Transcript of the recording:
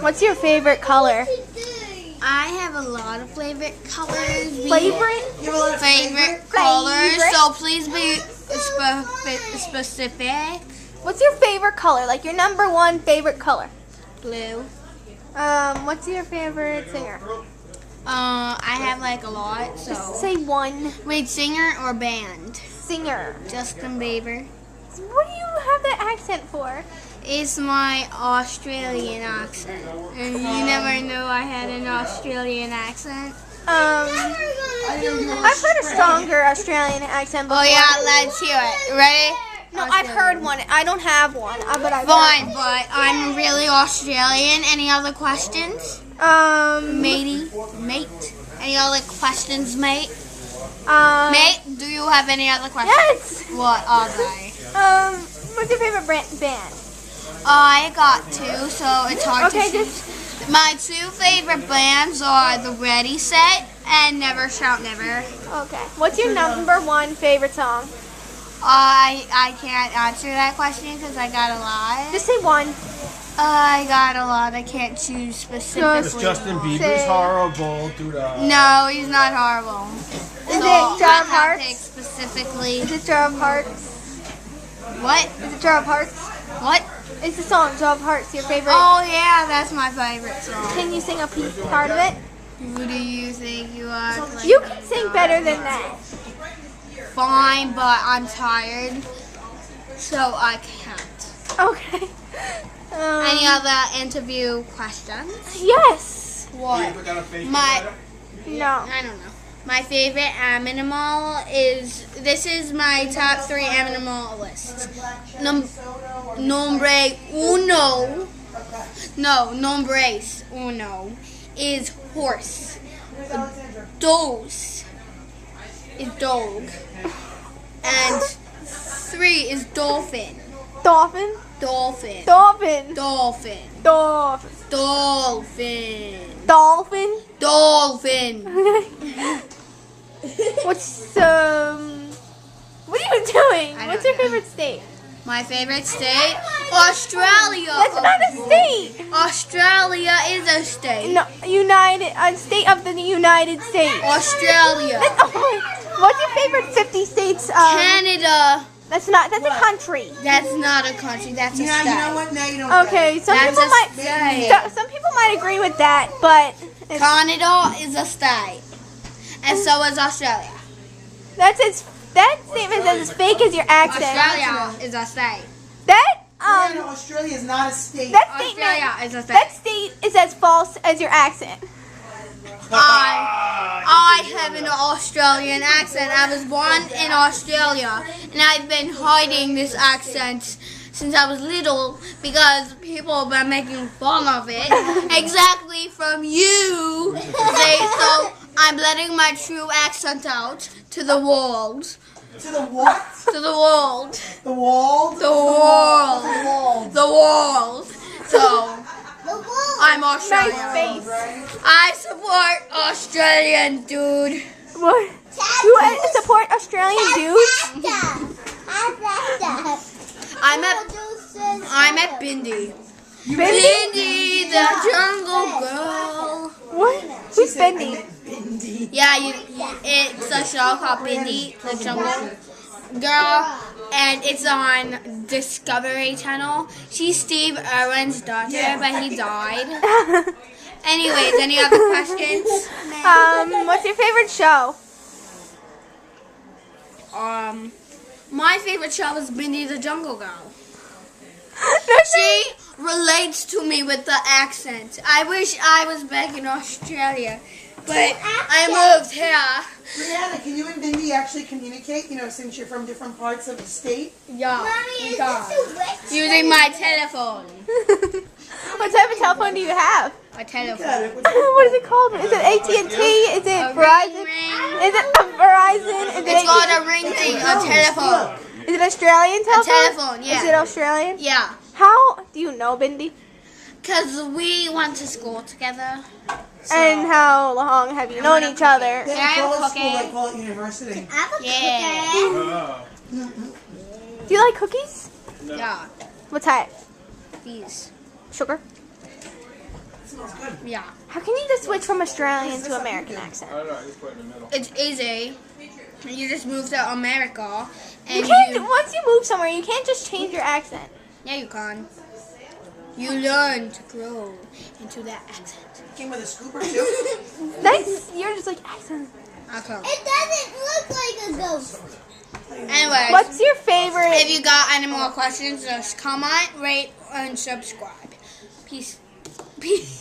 What's your favorite color? I have a lot of favorite colors. Favorite Colors. So please be specific. What's your favorite color? Like your number one favorite color? Blue. What's your favorite singer? I have like a lot. So Just say one. wait, singer or band? Singer. Justin Bieber. What do you have that accent for? It's my Australian accent. And you never knew I had an Australian accent. I've heard a stronger Australian accent before. Oh yeah, let's hear it. Ready? No, I've heard one. I don't have one, but I've Fine, but I'm really Australian. Any other questions? Mate. Any other questions, mate? Mate, do you have any other questions? Yes. What are they? What's your favorite band? I got two, so it's hard Okay, to choose. My two favorite bands are The Ready Set and Never Shout Never. Okay. What's your number one favorite song? I can't answer that question because I got a lot. Just say one. I got a lot. I can't choose specifically. Is Justin Bieber's Say- horrible, dude? No, he's not horrible. Is it Jar of I have to Hearts? pick specifically. Is it Jar of Hearts? What? Is it Jar of Hearts? What? It's the song Jar of Hearts. Your favorite? Oh yeah, that's my favorite song. Can you sing a part of it? Who do you think you are? Like, You can sing better than that. fine, but I'm tired, so I can't. Okay. Any other interview questions? Yes. What? My No. I don't know. My favorite animal is, this is my top 3 animal list. Nombre uno is horse. Dos is dog. And 3 is dolphin. Dolphin. Dolphin. Dolphin. Dolphin. Dolphin. Dolphin. Dolphin. Dolphin. What's What are you doing? I What's don't your know. favorite state? My favorite state? Australia. That's not a state. Australia is a state. No, state of the United States. Australia. What's your favorite 50 states? Canada. That's a country. That's not a country. That's a state. You know what? Now you don't. Okay, some That's people a might state. some people might agree with that, but Canada is a state. And so is Australia. that statement is as fake as your accent. Australia is a state. That No, Australia is not a state. that statement Australia is a that state. state is as false as your accent. I have an Australian accent. I was born in Australia, and I've been hiding this accent since I was little because people have been making fun of it. Exactly from you. So I'm letting my true accent out to the world. To the what? To the world. The wall? The world. The wall. The world. So I'm Australian. Nice face. I support Australian, dude. What? You support Australian dudes? I'm at Bindi. Bindi? Bindi, the jungle girl. What? Who's Bendy? Yeah, it's a show called Bindi, the jungle girl, and it's on Discovery Channel. She's Steve Irwin's daughter, but he died. Anyways, any other questions? What's your favorite show? My favorite show is Bindi the Jungle Girl. That's She relates to me with the accent. I wish I was back in Australia, but I moved here. Brianna, can you and Bindi actually communicate, since you're from different parts of the state? Yeah, using my telephone. What type of telephone do you have? A telephone. Got it. What is it called? Is it AT&T? Is it Verizon? Ring. Is it a Verizon? Is it It's called AT&T? a ring thing, a telephone. Is it Australian telephone? telephone, yeah. Is it Australian? Yeah, How do you know Bindi? because we went to school together. And how long have you known each other? They Yeah, don't call it I'm school, they cooking. call it university. Yeah. Do you like cookies? Yeah. What type? These. Sugar? smells good. Yeah. How can you just switch from Australian to American accent? I don't know. I just put it in the middle. It's easy. You just move to America You and can't. Once you move somewhere, you can't just change your accent. yeah, you can. You learn to grow into that accent. Came with a scooper too. That's you're just like accent. Okay. It doesn't look like a ghost. Anyways, What's your favorite? if you got any more questions, just comment, rate, and subscribe. Peace. Peace.